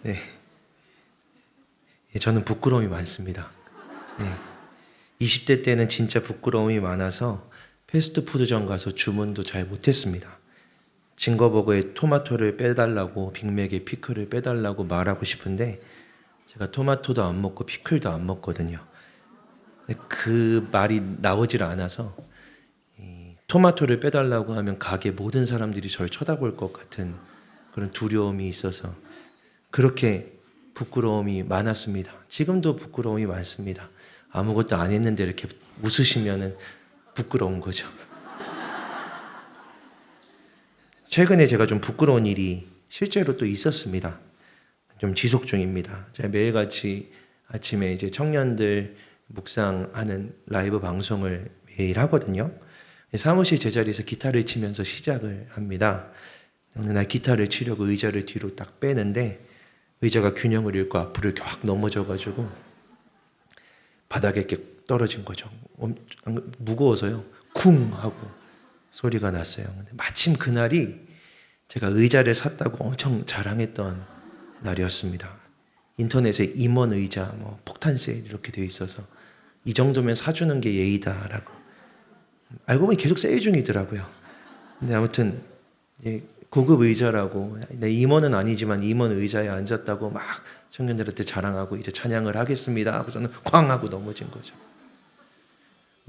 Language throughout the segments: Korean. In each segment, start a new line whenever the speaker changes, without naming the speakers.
네. 저는 부끄러움이 많습니다. 네. 20대 때는 진짜 부끄러움이 많아서 패스트푸드점 가서 주문도 잘 못했습니다. 징거버거에 토마토를 빼달라고, 빅맥에 피클을 빼달라고 말하고 싶은데 제가 토마토도 안 먹고 피클도 안 먹거든요. 근데 그 말이 나오질 않아서 토마토를 빼달라고 하면 가게 모든 사람들이 저를 쳐다볼 것 같은 그런 두려움이 있어서 그렇게 부끄러움이 많았습니다. 지금도 부끄러움이 많습니다. 아무것도 안 했는데 이렇게 웃으시면 부끄러운 거죠. 최근에 제가 좀 부끄러운 일이 실제로 또 있었습니다. 좀 지속 중입니다. 제가 매일같이 아침에 이제 청년들 묵상하는 라이브 방송을 매일 하거든요. 사무실 제자리에서 기타를 치면서 시작을 합니다. 어느 날 기타를 치려고 의자를 뒤로 딱 빼는데 의자가 균형을 잃고 앞으로 이렇게 확 넘어져가지고 바닥에 이렇게 떨어진 거죠. 무거워서요. 쿵 하고 소리가 났어요. 근데 마침 그날이 제가 의자를 샀다고 엄청 자랑했던 날이었습니다. 인터넷에 임원 의자, 뭐 폭탄 세일 이렇게 되어 있어서 이 정도면 사주는 게 예의다라고. 알고 보니 계속 세일 중이더라고요. 근데 아무튼 고급 의자라고, 내 임원은 아니지만 임원 의자에 앉았다고 막 청년들한테 자랑하고 이제 찬양을 하겠습니다 하고 저는 쾅 하고 넘어진 거죠.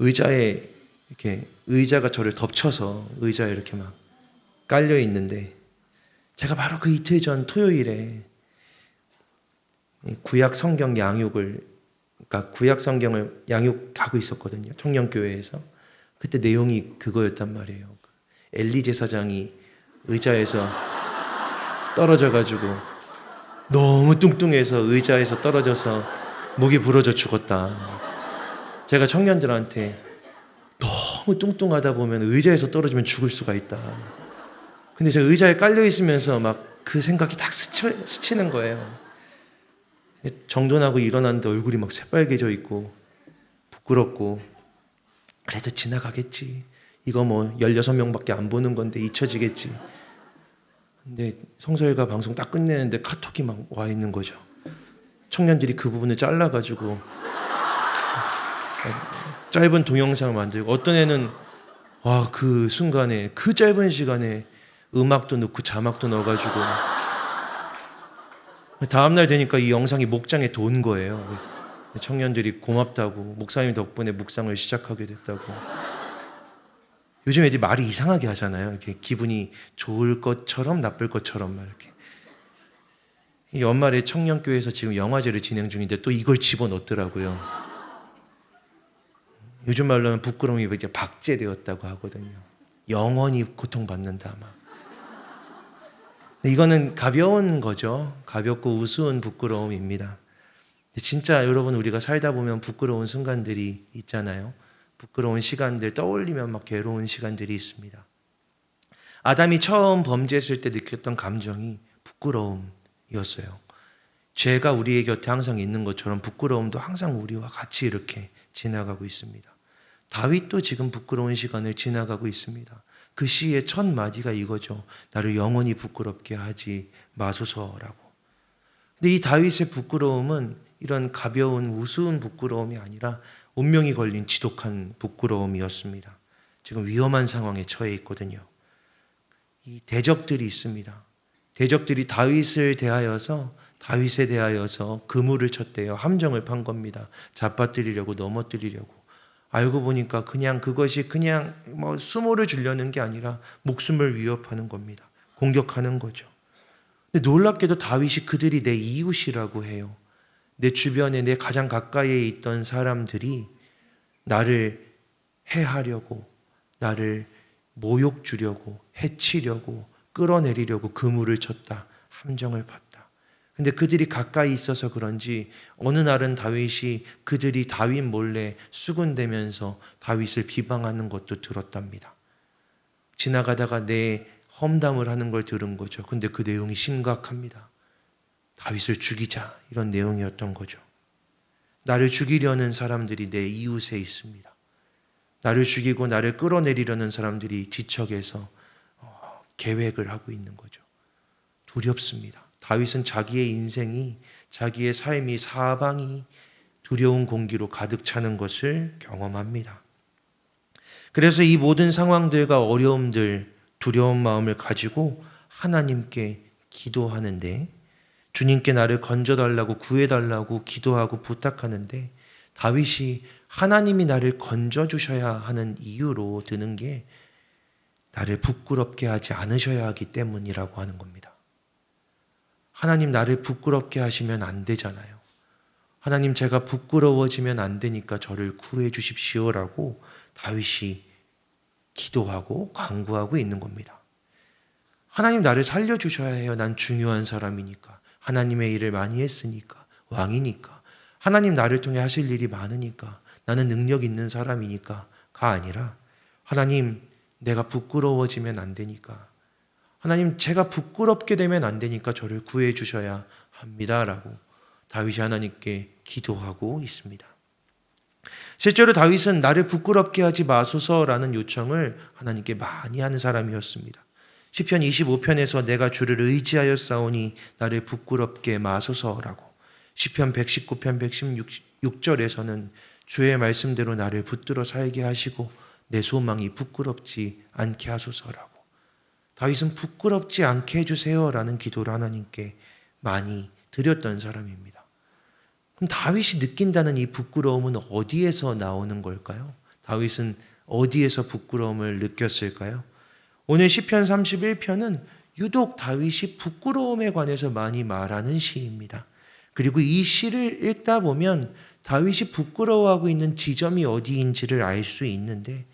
의자에 이렇게 의자가 저를 덮쳐서 의자에 이렇게 막 깔려 있는데 제가 바로 그 이틀 전 토요일에 구약 성경 양육을, 그러니까 구약 성경을 양육하고 있었거든요. 청년교회에서. 그때 내용이 그거였단 말이에요. 엘리 제사장이 의자에서 떨어져가지고 너무 뚱뚱해서 의자에서 떨어져서 목이 부러져 죽었다. 제가 청년들한테 너무 뚱뚱하다 보면 의자에서 떨어지면 죽을 수가 있다. 근데 제가 의자에 깔려 있으면서 막 그 생각이 딱 스치는 거예요. 정돈하고 일어났는데 얼굴이 막 새빨개져 있고 부끄럽고, 그래도 지나가겠지. 이거 뭐 16명밖에 안 보는 건데 잊혀지겠지. 근데 성서일가 방송 딱 끝내는데 카톡이 막 와 있는 거죠. 청년들이 그 부분을 잘라가지고 짧은 동영상을 만들고, 어떤 애는 와, 그 순간에 그 짧은 시간에 음악도 넣고 자막도 넣어가지고 다음날 되니까 이 영상이 목장에 돈 거예요. 그래서 청년들이 고맙다고, 목사님 덕분에 묵상을 시작하게 됐다고. 요즘 애들이 말이 이상하게 하잖아요. 이렇게 기분이 좋을 것처럼 나쁠 것처럼 막 이렇게. 이 연말에 청년교회에서 지금 영화제를 진행 중인데 또 이걸 집어넣더라고요. 요즘 말로는 부끄러움이 이제 박제되었다고 하거든요. 영원히 고통받는다 막. 이거는 가벼운 거죠. 가볍고 우스운 부끄러움입니다. 진짜 여러분, 우리가 살다 보면 부끄러운 순간들이 있잖아요. 부끄러운 시간들 떠올리면 막 괴로운 시간들이 있습니다. 아담이 처음 범죄했을 때 느꼈던 감정이 부끄러움이었어요. 죄가 우리의 곁에 항상 있는 것처럼 부끄러움도 항상 우리와 같이 이렇게 지나가고 있습니다. 다윗도 지금 부끄러운 시간을 지나가고 있습니다. 그 시의 첫 마디가 이거죠. 나를 영원히 부끄럽게 하지 마소서라고. 근데 이 다윗의 부끄러움은 이런 가벼운 우스운 부끄러움이 아니라 운명이 걸린 지독한 부끄러움이었습니다. 지금 위험한 상황에 처해 있거든요. 이 대적들이 있습니다. 대적들이 다윗에 대하여서 그물을 쳤대요. 함정을 판 겁니다. 잡아뜨리려고, 넘어뜨리려고. 알고 보니까 그것이 그냥 뭐 수모를 주려는 게 아니라 목숨을 위협하는 겁니다. 공격하는 거죠. 근데 놀랍게도 다윗이 그들이 내 이웃이라고 해요. 내 주변에, 내 가장 가까이에 있던 사람들이 나를 해하려고, 나를 모욕 주려고, 해치려고, 끌어내리려고 그물을 쳤다. 함정을 봤다. 근데 그들이 가까이 있어서 그런지 어느 날은 다윗이 그들이 다윗 몰래 수군대면서 다윗을 비방하는 것도 들었답니다. 지나가다가 내 험담을 하는 걸 들은 거죠. 근데 그 내용이 심각합니다. 다윗을 죽이자, 이런 내용이었던 거죠. 나를 죽이려는 사람들이 내 이웃에 있습니다. 나를 죽이고 나를 끌어내리려는 사람들이 지척에서 계획을 하고 있는 거죠. 두렵습니다. 다윗은 자기의 인생이, 자기의 삶이, 사방이 두려운 공기로 가득 차는 것을 경험합니다. 그래서 이 모든 상황들과 어려움들, 두려운 마음을 가지고 하나님께 기도하는데, 주님께 나를 건져달라고, 구해달라고 기도하고 부탁하는데, 다윗이 하나님이 나를 건져주셔야 하는 이유로 드는 게 나를 부끄럽게 하지 않으셔야 하기 때문이라고 하는 겁니다. 하나님, 나를 부끄럽게 하시면 안 되잖아요. 하나님, 제가 부끄러워지면 안 되니까 저를 구해 주십시오라고 다윗이 기도하고 간구하고 있는 겁니다. 하나님, 나를 살려주셔야 해요. 난 중요한 사람이니까. 하나님의 일을 많이 했으니까. 왕이니까. 하나님, 나를 통해 하실 일이 많으니까. 나는 능력 있는 사람이니까가 아니라, 하나님, 내가 부끄러워지면 안 되니까. 하나님, 제가 부끄럽게 되면 안 되니까 저를 구해 주셔야 합니다라고 다윗이 하나님께 기도하고 있습니다. 실제로 다윗은 나를 부끄럽게 하지 마소서라는 요청을 하나님께 많이 하는 사람이었습니다. 시편 25편에서 내가 주를 의지하였사오니 나를 부끄럽게 마소서라고, 시편 119편 116절에서는 주의 말씀대로 나를 붙들어 살게 하시고 내 소망이 부끄럽지 않게 하소서라고, 다윗은 부끄럽지 않게 해주세요라는 기도를 하나님께 많이 드렸던 사람입니다. 그럼 다윗이 느낀다는 이 부끄러움은 어디에서 나오는 걸까요? 다윗은 어디에서 부끄러움을 느꼈을까요? 오늘 시편 31편은 유독 다윗이 부끄러움에 관해서 많이 말하는 시입니다. 그리고 이 시를 읽다 보면 다윗이 부끄러워하고 있는 지점이 어디인지를 알 수 있는데,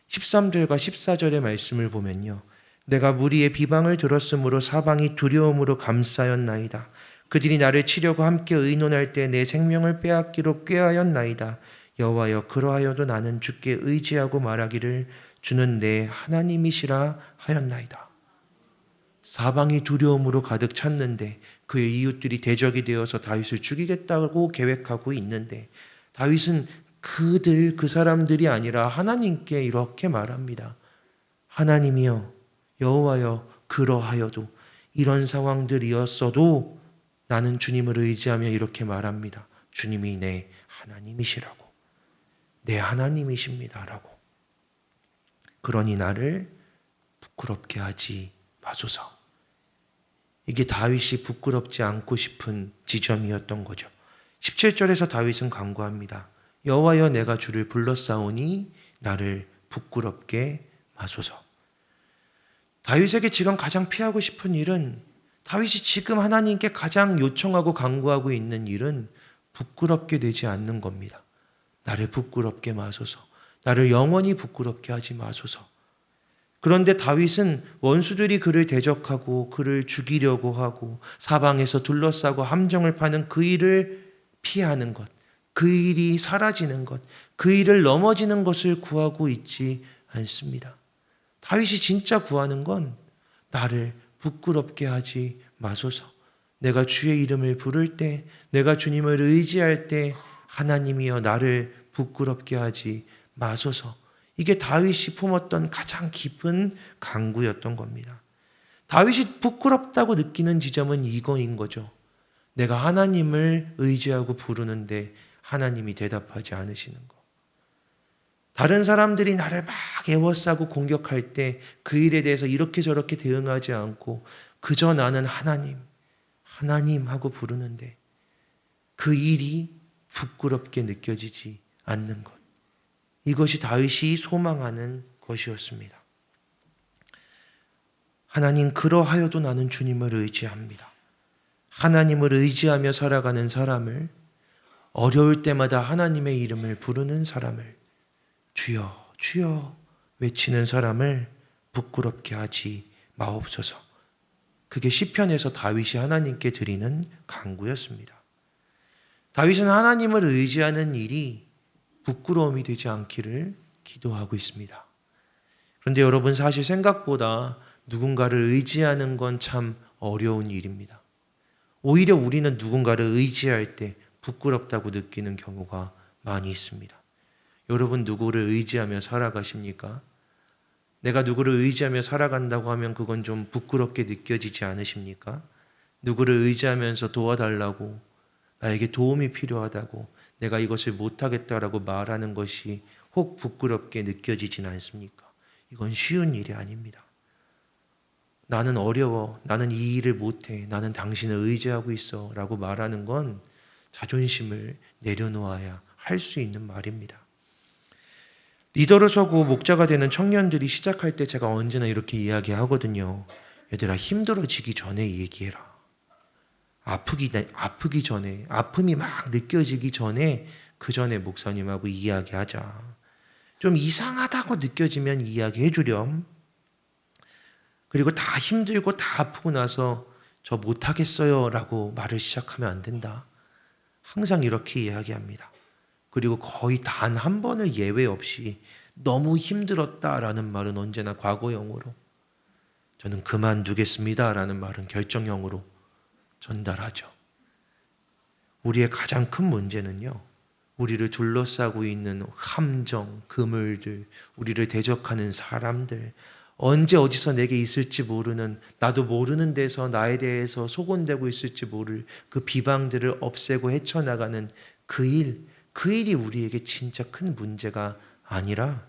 13절과 14절의 말씀을 보면요, 내가 무리의 비방을 들었으므로 사방이 두려움으로 감싸였나이다. 그들이 나를 치려고 함께 의논할 때 내 생명을 빼앗기로 꾀하였나이다. 여호와여, 그러하여도 나는 주께 의지하고 말하기를 주는 내 하나님이시라 하였나이다. 사방이 두려움으로 가득 찼는데, 그의 이웃들이 대적이 되어서 다윗을 죽이겠다고 계획하고 있는데, 다윗은 그 사람들이 아니라 하나님께 이렇게 말합니다. 하나님이여, 여호와여, 그러하여도, 이런 상황들이었어도 나는 주님을 의지하며 이렇게 말합니다. 주님이 내 하나님이시라고, 내 하나님이십니다라고. 그러니 나를 부끄럽게 하지 마소서. 이게 다윗이 부끄럽지 않고 싶은 지점이었던 거죠. 17절에서 다윗은 간구합니다. 여호와여, 내가 주를 불렀사오니 나를 부끄럽게 마소서. 다윗에게 지금 가장 피하고 싶은 일은, 다윗이 지금 하나님께 가장 요청하고 간구하고 있는 일은 부끄럽게 되지 않는 겁니다. 나를 부끄럽게 마소서. 나를 영원히 부끄럽게 하지 마소서. 그런데 다윗은 원수들이 그를 대적하고 그를 죽이려고 하고 사방에서 둘러싸고 함정을 파는 그 일을 피하는 것, 그 일이 사라지는 것, 그 일을 넘어지는 것을 구하고 있지 않습니다. 다윗이 진짜 구하는 건 나를 부끄럽게 하지 마소서. 내가 주의 이름을 부를 때, 내가 주님을 의지할 때 하나님이여 나를 부끄럽게 하지 마소서. 이게 다윗이 품었던 가장 깊은 간구였던 겁니다. 다윗이 부끄럽다고 느끼는 지점은 이거인 거죠. 내가 하나님을 의지하고 부르는데 하나님이 대답하지 않으시는 거. 다른 사람들이 나를 막 애워싸고 공격할 때 그 일에 대해서 이렇게 저렇게 대응하지 않고 그저 나는 하나님, 하나님 하고 부르는데 그 일이 부끄럽게 느껴지지 않는 것. 이것이 다윗이 소망하는 것이었습니다. 하나님, 그러하여도 나는 주님을 의지합니다. 하나님을 의지하며 살아가는 사람을, 어려울 때마다 하나님의 이름을 부르는 사람을, 주여 주여 외치는 사람을 부끄럽게 하지 마옵소서. 그게 시편에서 다윗이 하나님께 드리는 간구였습니다. 다윗은 하나님을 의지하는 일이 부끄러움이 되지 않기를 기도하고 있습니다. 그런데 여러분, 사실 생각보다 누군가를 의지하는 건 참 어려운 일입니다. 오히려 우리는 누군가를 의지할 때 부끄럽다고 느끼는 경우가 많이 있습니다. 여러분, 누구를 의지하며 살아가십니까? 내가 누구를 의지하며 살아간다고 하면 그건 좀 부끄럽게 느껴지지 않으십니까? 누구를 의지하면서 도와달라고, 나에게 도움이 필요하다고, 내가 이것을 못하겠다라고 말하는 것이 혹 부끄럽게 느껴지진 않습니까? 이건 쉬운 일이 아닙니다. 나는 어려워, 나는 이 일을 못해, 나는 당신을 의지하고 있어 라고 말하는 건 자존심을 내려놓아야 할 수 있는 말입니다. 리더로 서고 목자가 되는 청년들이 시작할 때 제가 언제나 이렇게 이야기하거든요. 얘들아, 힘들어지기 전에 얘기해라. 아프기 전에, 아픔이 막 느껴지기 전에, 그 전에 목사님하고 이야기하자. 좀 이상하다고 느껴지면 이야기해 주렴. 그리고 다 힘들고 다 아프고 나서 저 못하겠어요 라고 말을 시작하면 안 된다. 항상 이렇게 이야기합니다. 그리고 거의 단 한 번을 예외 없이 너무 힘들었다라는 말은 언제나 과거형으로, 저는 그만두겠습니다라는 말은 결정형으로 전달하죠. 우리의 가장 큰 문제는요, 우리를 둘러싸고 있는 함정, 그물들, 우리를 대적하는 사람들, 언제 어디서 내게 있을지 모르는, 나도 모르는 데서 나에 대해서 소곤대고 있을지 모를 그 비방들을 없애고 헤쳐나가는 그 일이 우리에게 진짜 큰 문제가 아니라,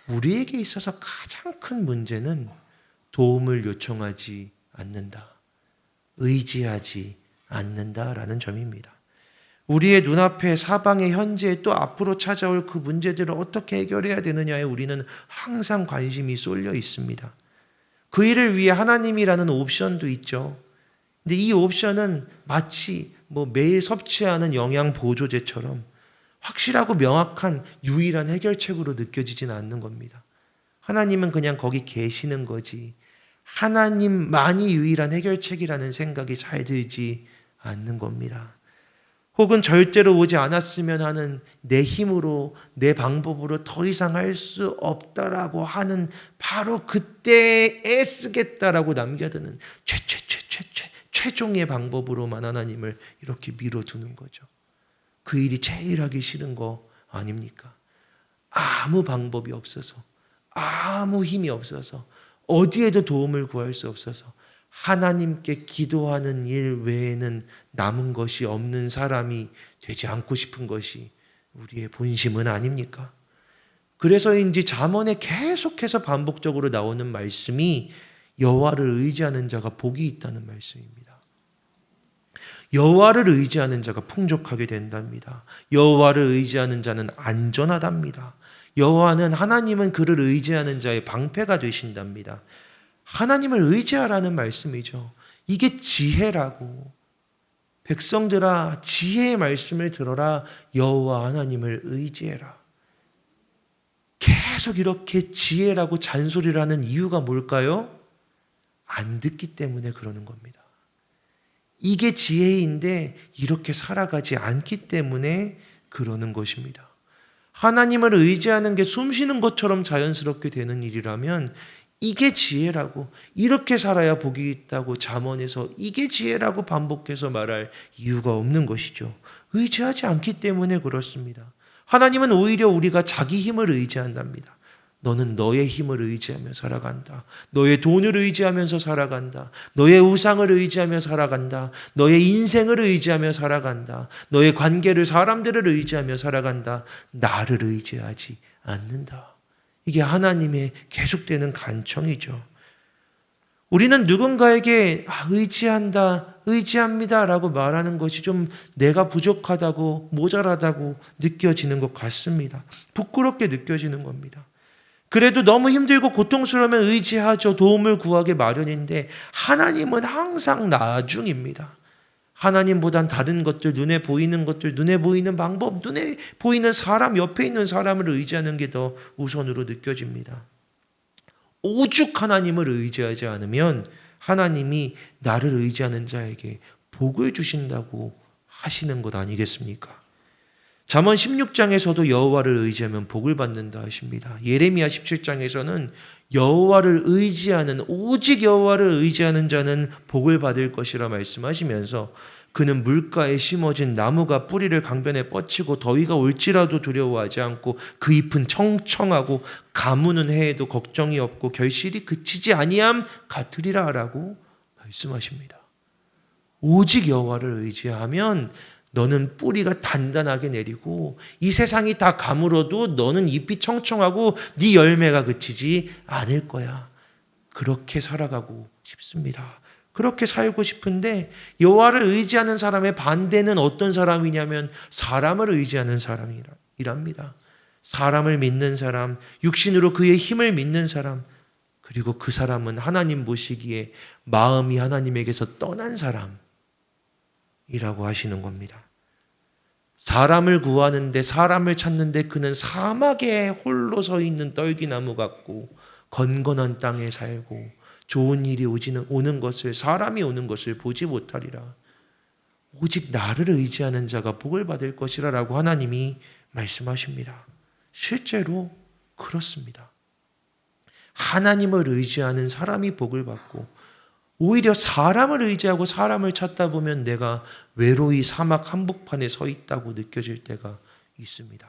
우리에게 있어서 가장 큰 문제는 도움을 요청하지 않는다, 의지하지 않는다라는 점입니다. 우리의 눈앞에 사방의 현재에 또 앞으로 찾아올 그 문제들을 어떻게 해결해야 되느냐에 우리는 항상 관심이 쏠려 있습니다. 그 일을 위해 하나님이라는 옵션도 있죠. 근데 이 옵션은 마치 매일 섭취하는 영양 보조제처럼 확실하고 명확한 유일한 해결책으로 느껴지진 않는 겁니다. 하나님은 그냥 거기 계시는 거지, 하나님만이 유일한 해결책이라는 생각이 잘 들지 않는 겁니다. 혹은 절대로 오지 않았으면 하는, 내 힘으로 내 방법으로 더 이상 할 수 없다라고 하는 바로 그때 애쓰겠다라고 남겨두는 최종의 방법으로만 하나님을 이렇게 밀어두는 거죠. 그 일이 제일 하기 싫은 거 아닙니까? 아무 방법이 없어서, 아무 힘이 없어서, 어디에도 도움을 구할 수 없어서 하나님께 기도하는 일 외에는 남은 것이 없는 사람이 되지 않고 싶은 것이 우리의 본심은 아닙니까? 그래서인지 잠언에 계속해서 반복적으로 나오는 말씀이 여호와를 의지하는 자가 복이 있다는 말씀입니다. 여호와를 의지하는 자가 풍족하게 된답니다. 여호와를 의지하는 자는 안전하답니다. 여호와는, 하나님은 그를 의지하는 자의 방패가 되신답니다. 하나님을 의지하라는 말씀이죠. 이게 지혜라고. 백성들아, 지혜의 말씀을 들어라. 여호와 하나님을 의지해라. 계속 이렇게 지혜라고 잔소리를 하는 이유가 뭘까요? 안 듣기 때문에 그러는 겁니다. 이게 지혜인데 이렇게 살아가지 않기 때문에 그러는 것입니다. 하나님을 의지하는 게 숨 쉬는 것처럼 자연스럽게 되는 일이라면 이게 지혜라고, 이렇게 살아야 복이 있다고 잠언에서 이게 지혜라고 반복해서 말할 이유가 없는 것이죠. 의지하지 않기 때문에 그렇습니다. 하나님은 오히려 우리가 자기 힘을 의지한답니다. 너는 너의 힘을 의지하며 살아간다. 너의 돈을 의지하면서 살아간다. 너의 우상을 의지하며 살아간다. 너의 인생을 의지하며 살아간다. 너의 관계를, 사람들을 의지하며 살아간다. 나를 의지하지 않는다. 이게 하나님의 계속되는 간청이죠. 우리는 누군가에게 의지한다, 의지합니다 라고 말하는 것이 좀 내가 부족하다고, 모자라다고 느껴지는 것 같습니다. 부끄럽게 느껴지는 겁니다. 그래도 너무 힘들고 고통스러우면 의지하죠. 도움을 구하기 마련인데 하나님은 항상 나중입니다. 하나님보단 다른 것들, 눈에 보이는 것들, 눈에 보이는 방법, 눈에 보이는 사람, 옆에 있는 사람을 의지하는 게 더 우선으로 느껴집니다. 오죽 하나님을 의지하지 않으면 하나님이 나를 의지하는 자에게 복을 주신다고 하시는 것 아니겠습니까? 잠언 16장에서도 여호와를 의지하면 복을 받는다 하십니다. 예레미야 17장에서는 여호와를 의지하는, 오직 여호와를 의지하는 자는 복을 받을 것이라 말씀하시면서, 그는 물가에 심어진 나무가 뿌리를 강변에 뻗치고 더위가 올지라도 두려워하지 않고 그 잎은 청청하고 가무는 해에도 걱정이 없고 결실이 그치지 아니함 같으리라 라고 말씀하십니다. 오직 여호와를 의지하면 너는 뿌리가 단단하게 내리고 이 세상이 다 가물어도 너는 잎이 청청하고 네 열매가 그치지 않을 거야. 그렇게 살아가고 싶습니다. 그렇게 살고 싶은데 여호와를 의지하는 사람의 반대는 어떤 사람이냐면 사람을 의지하는 사람이랍니다. 사람을 믿는 사람, 육신으로 그의 힘을 믿는 사람, 그리고 그 사람은 하나님 보시기에 마음이 하나님에게서 떠난 사람이라고 하시는 겁니다. 사람을 구하는데 사람을 찾는데 그는 사막에 홀로 서 있는 떨기나무 같고 건건한 땅에 살고 좋은 일이 오는 것을 사람이 오는 것을 보지 못하리라. 오직 나를 의지하는 자가 복을 받을 것이라라고 하나님이 말씀하십니다. 실제로 그렇습니다. 하나님을 의지하는 사람이 복을 받고 오히려 사람을 의지하고 사람을 찾다 보면 내가 외로이 사막 한복판에 서 있다고 느껴질 때가 있습니다.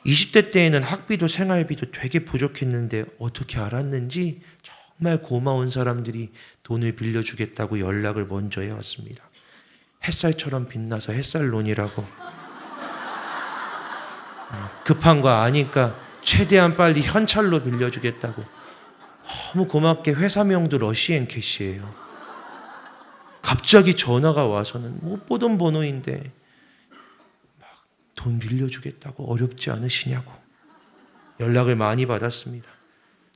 20대 때에는 학비도 생활비도 되게 부족했는데 어떻게 알았는지 정말 고마운 사람들이 돈을 빌려주겠다고 연락을 먼저 해왔습니다. 햇살처럼 빛나서 햇살론이라고. 급한 거 아니까 최대한 빨리 현찰로 빌려주겠다고. 너무 고맙게 회사명도 러시앤캐시예요. 갑자기 전화가 와서는 못 보던 번호인데 막 돈 빌려주겠다고 어렵지 않으시냐고 연락을 많이 받았습니다.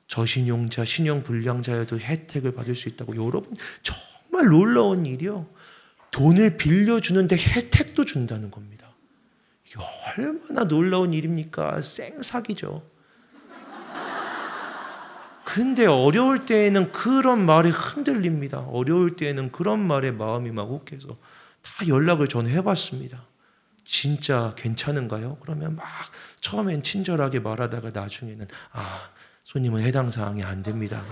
저신용자, 신용불량자여도 혜택을 받을 수 있다고. 여러분 정말 놀라운 일이요. 돈을 빌려주는데 혜택도 준다는 겁니다. 이게 얼마나 놀라운 일입니까? 생사기죠. 근데 어려울 때에는 그런 말에 흔들립니다. 어려울 때에는 그런 말에 마음이 막 욱해서 다 연락을 저는 해봤습니다. 진짜 괜찮은가요? 그러면 막 처음엔 친절하게 말하다가 나중에는 손님은 해당 사항이 안 됩니다.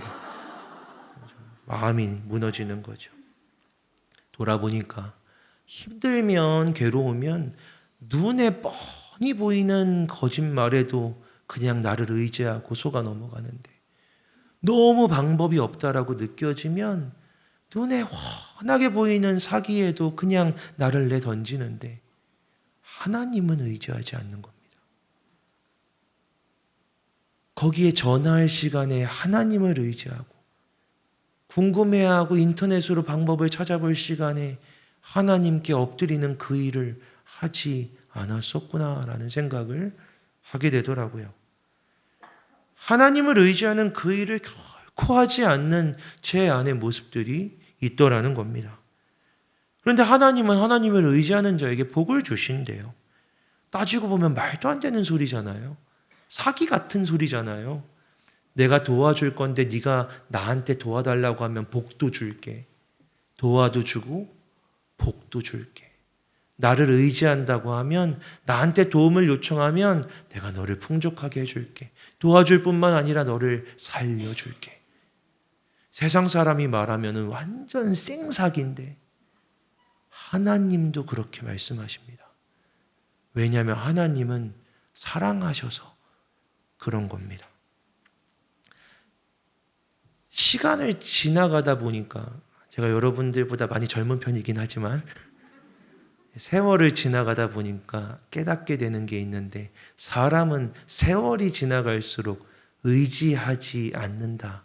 마음이 무너지는 거죠. 돌아보니까 힘들면 괴로우면 눈에 뻔히 보이는 거짓말에도 그냥 나를 의지하고 속아 넘어가는데 너무 방법이 없다라고 느껴지면 눈에 훤하게 보이는 사기에도 그냥 나를 내던지는데 하나님은 의지하지 않는 겁니다. 거기에 전화할 시간에 하나님을 의지하고 궁금해하고 인터넷으로 방법을 찾아볼 시간에 하나님께 엎드리는 그 일을 하지 않았었구나라는 생각을 하게 되더라고요. 하나님을 의지하는 그 일을 결코 하지 않는 제 안의 모습들이 있더라는 겁니다. 그런데 하나님은 하나님을 의지하는 자에게 복을 주신대요. 따지고 보면 말도 안 되는 소리잖아요. 사기 같은 소리잖아요. 내가 도와줄 건데 네가 나한테 도와달라고 하면 복도 줄게. 도와도 주고 복도 줄게. 나를 의지한다고 하면 나한테 도움을 요청하면 내가 너를 풍족하게 해줄게. 도와줄 뿐만 아니라 너를 살려줄게. 세상 사람이 말하면 완전 생사기인데 하나님도 그렇게 말씀하십니다. 왜냐하면 하나님은 사랑하셔서 그런 겁니다. 시간을 지나가다 보니까 제가 여러분들보다 많이 젊은 편이긴 하지만 세월을 지나가다 보니까 깨닫게 되는 게 있는데 사람은 세월이 지나갈수록 의지하지 않는다.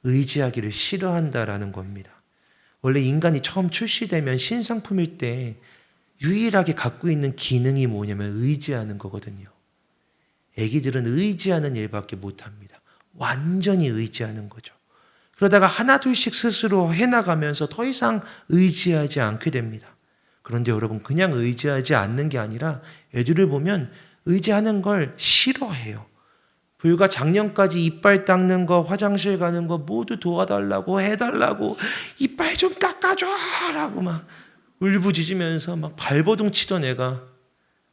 의지하기를 싫어한다라는 겁니다. 원래 인간이 처음 출시되면 신상품일 때 유일하게 갖고 있는 기능이 뭐냐면 의지하는 거거든요. 애기들은 의지하는 일밖에 못합니다. 완전히 의지하는 거죠. 그러다가 하나 둘씩 스스로 해나가면서 더 이상 의지하지 않게 됩니다. 그런데 여러분 그냥 의지하지 않는 게 아니라 애들을 보면 의지하는 걸 싫어해요. 불과 작년까지 이빨 닦는 거, 화장실 가는 거 모두 도와달라고 해달라고 이빨 좀 깎아줘라고 막 울부짖으면서 막 발버둥 치던 애가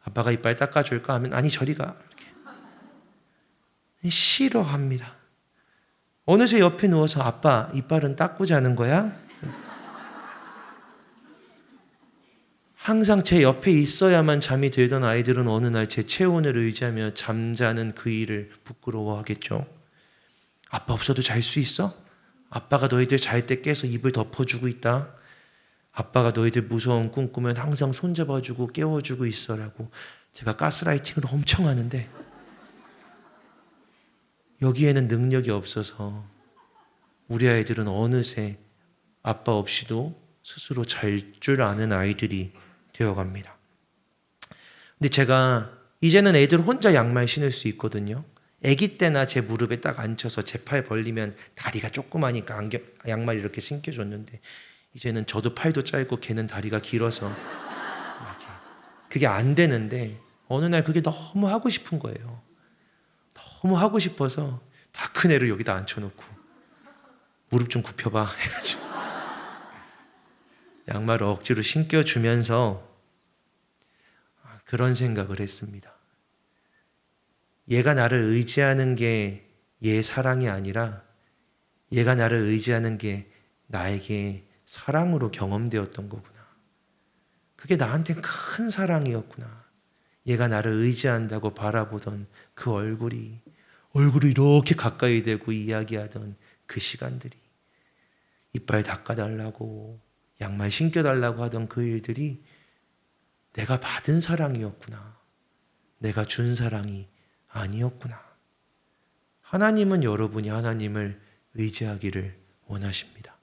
아빠가 이빨 닦아줄까 하면 아니 저리 가. 이렇게. 싫어합니다. 어느새 옆에 누워서 아빠 이빨은 닦고 자는 거야? 항상 제 옆에 있어야만 잠이 들던 아이들은 어느 날 제 체온을 의지하며 잠자는 그 일을 부끄러워하겠죠. 아빠 없어도 잘 수 있어? 아빠가 너희들 잘 때 깨서 입을 덮어주고 있다. 아빠가 너희들 무서운 꿈 꾸면 항상 손잡아주고 깨워주고 있어라고 제가 가스라이팅을 엄청 하는데 여기에는 능력이 없어서 우리 아이들은 어느새 아빠 없이도 스스로 잘 줄 아는 아이들이 되어갑니다. 근데 제가 이제는 애들 혼자 양말 신을 수 있거든요. 아기 때나 제 무릎에 딱 앉혀서 제 팔 벌리면 다리가 조그마니까 양말 이렇게 신겨줬는데 이제는 저도 팔도 짧고 걔는 다리가 길어서 이렇게 그게 안 되는데 어느 날 그게 너무 하고 싶은 거예요. 너무 하고 싶어서 다 큰 애를 여기다 앉혀놓고 무릎 좀 굽혀봐 해가지고 양말을 억지로 신겨주면서 그런 생각을 했습니다. 얘가 나를 의지하는 게 얘 사랑이 아니라 얘가 나를 의지하는 게 나에게 사랑으로 경험되었던 거구나. 그게 나한테 큰 사랑이었구나. 얘가 나를 의지한다고 바라보던 그 얼굴이 이렇게 가까이 대고 이야기하던 그 시간들이 이빨 닦아달라고 양말 신겨달라고 하던 그 일들이 내가 받은 사랑이었구나. 내가 준 사랑이 아니었구나. 하나님은 여러분이 하나님을 의지하기를 원하십니다.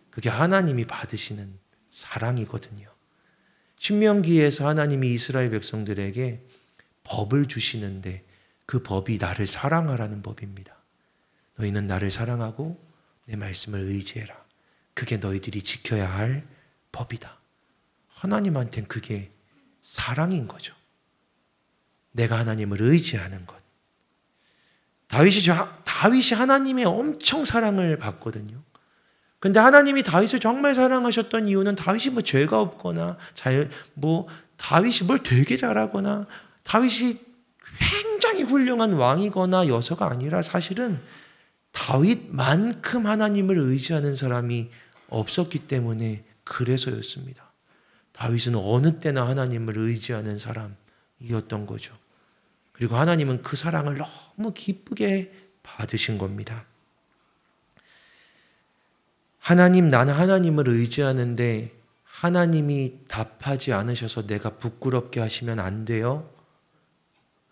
그게 하나님이 받으시는 사랑이거든요. 신명기에서 하나님이 이스라엘 백성들에게 법을 주시는데 그 법이 나를 사랑하라는 법입니다. 너희는 나를 사랑하고 내 말씀을 의지해라. 그게 너희들이 지켜야 할 법이다. 하나님한테는 그게 사랑인 거죠. 내가 하나님을 의지하는 것. 다윗이 하나님의 엄청 사랑을 받거든요. 근데 하나님이 다윗을 정말 사랑하셨던 이유는 다윗이 뭐 죄가 없거나 다윗이 뭘 되게 잘하거나 다윗이 굉장히 훌륭한 왕이거나 여서가 아니라 사실은 다윗만큼 하나님을 의지하는 사람이 없었기 때문에 그래서였습니다. 다윗은 어느 때나 하나님을 의지하는 사람이었던 거죠. 그리고 하나님은 그 사랑을 너무 기쁘게 받으신 겁니다. 나는 하나님을 의지하는데 하나님이 답하지 않으셔서 내가 부끄럽게 하시면 안 돼요?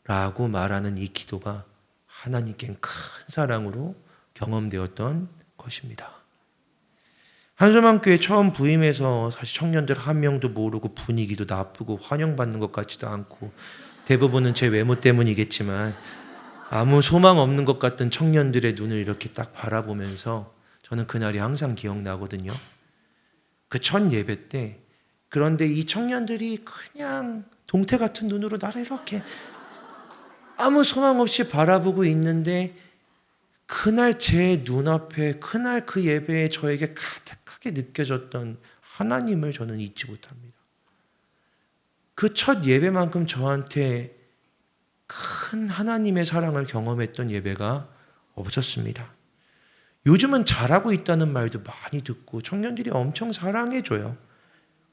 라고 말하는 이 기도가 하나님께 큰 사랑으로 경험되었던 것입니다. 한소망교회 처음 부임해서 사실 청년들 한 명도 모르고 분위기도 나쁘고 환영받는 것 같지도 않고 대부분은 제 외모 때문이겠지만 아무 소망 없는 것 같던 청년들의 눈을 이렇게 딱 바라보면서 저는 그날이 항상 기억나거든요. 그 첫 예배 때 그런데 이 청년들이 그냥 동태 같은 눈으로 나를 이렇게 아무 소망 없이 바라보고 있는데 그날 제 눈앞에 그날 그 예배에 저에게 가득하게 느껴졌던 하나님을 저는 잊지 못합니다. 그 첫 예배만큼 저한테 큰 하나님의 사랑을 경험했던 예배가 없었습니다. 요즘은 잘하고 있다는 말도 많이 듣고 청년들이 엄청 사랑해줘요.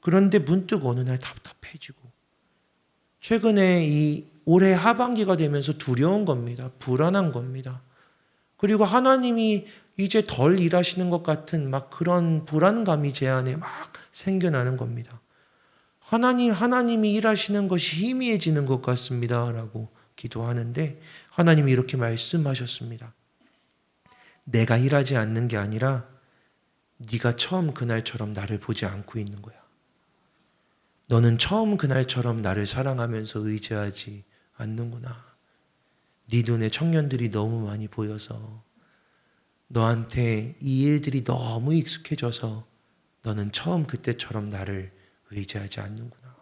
그런데 문득 어느 날 답답해지고 최근에 이 올해 하반기가 되면서 두려운 겁니다. 불안한 겁니다. 그리고 하나님이 이제 덜 일하시는 것 같은 막 그런 불안감이 제 안에 막 생겨나는 겁니다. 하나님이 일하시는 것이 희미해지는 것 같습니다. 라고 기도하는데 하나님이 이렇게 말씀하셨습니다. 내가 일하지 않는 게 아니라 네가 처음 그날처럼 나를 보지 않고 있는 거야. 너는 처음 그날처럼 나를 사랑하면서 의지하지 않는구나. 네 눈에 청년들이 너무 많이 보여서 너한테 이 일들이 너무 익숙해져서 너는 처음 그때처럼 나를 의지하지 않는구나.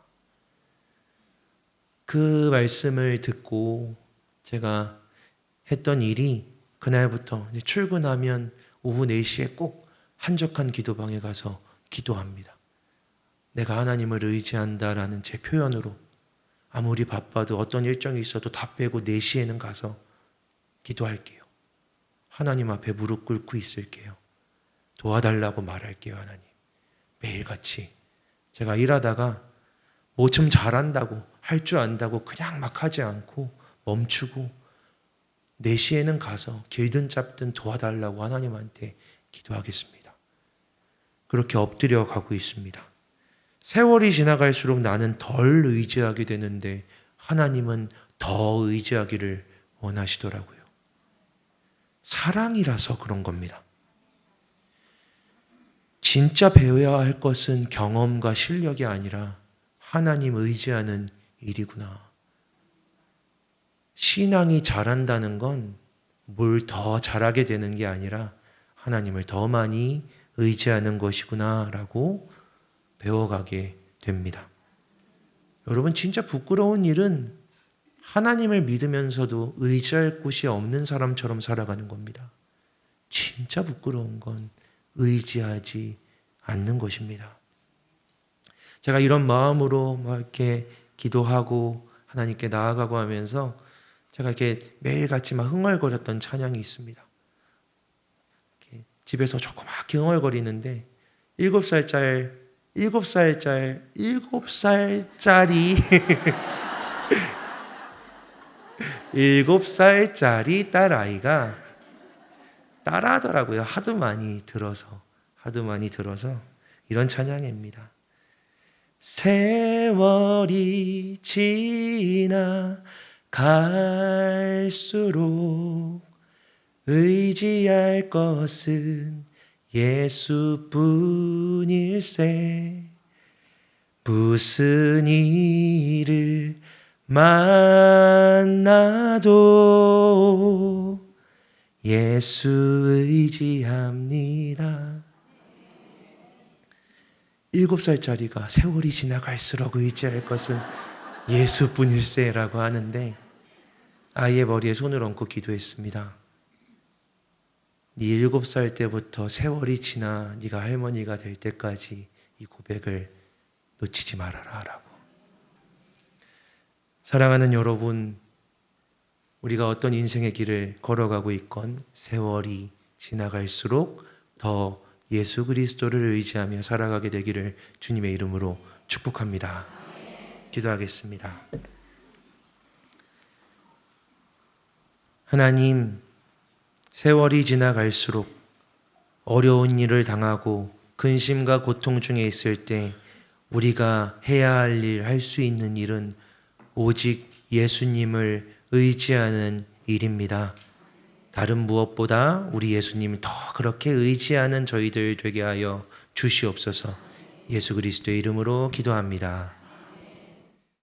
그 말씀을 듣고 제가 했던 일이 그날부터 출근하면 오후 4시에 꼭 한적한 기도방에 가서 기도합니다. 내가 하나님을 의지한다라는 제 표현으로 아무리 바빠도 어떤 일정이 있어도 다 빼고 4시에는 가서 기도할게요. 하나님 앞에 무릎 꿇고 있을게요. 도와달라고 말할게요. 하나님. 매일같이 제가 일하다가 뭐 좀 잘한다고 할 줄 안다고 그냥 막 하지 않고 멈추고 4시에는 가서 길든 짧든 도와달라고 하나님한테 기도하겠습니다. 그렇게 엎드려 가고 있습니다. 세월이 지나갈수록 나는 덜 의지하게 되는데 하나님은 더 의지하기를 원하시더라고요. 사랑이라서 그런 겁니다. 진짜 배워야 할 것은 경험과 실력이 아니라 하나님 의지하는 일이구나. 신앙이 잘한다는 건 뭘 더 잘하게 되는 게 아니라 하나님을 더 많이 의지하는 것이구나 라고 배워가게 됩니다. 여러분, 진짜 부끄러운 일은 하나님을 믿으면서도 의지할 곳이 없는 사람처럼 살아가는 겁니다. 진짜 부끄러운 건 의지하지 않는 것입니다. 제가 이런 마음으로 막 이렇게 기도하고 하나님께 나아가고 하면서 제가 이렇게 매일같이 막 흥얼거렸던 찬양이 있습니다. 이렇게 집에서 조그맣게 흥얼거리는데 7살짜리 7살짜리 딸아이가 따라하더라고요. 하도 많이 들어서 이런 찬양입니다. 세월이 지나갈수록 의지할 것은 예수뿐일세. 무슨 일을 만나도 예수 의지합니다. 7살짜리가 세월이 지나갈수록 의지할 것은 예수뿐일세라고 하는데 아이의 머리에 손을 얹고 기도했습니다. 네 7살 때부터 세월이 지나 네가 할머니가 될 때까지 이 고백을 놓치지 말아라 라고. 사랑하는 여러분, 우리가 어떤 인생의 길을 걸어가고 있건 세월이 지나갈수록 더 예수 그리스도를 의지하며 살아가게 되기를 주님의 이름으로 축복합니다. 기도하겠습니다. 하나님, 세월이 지나갈수록 어려운 일을 당하고 근심과 고통 중에 있을 때 우리가 해야 할 일, 할 수 있는 일은 오직 예수님을 의지하는 일입니다. 다른 무엇보다 우리 예수님을 더 그렇게 의지하는 저희들 되게 하여 주시옵소서. 예수 그리스도의 이름으로 기도합니다.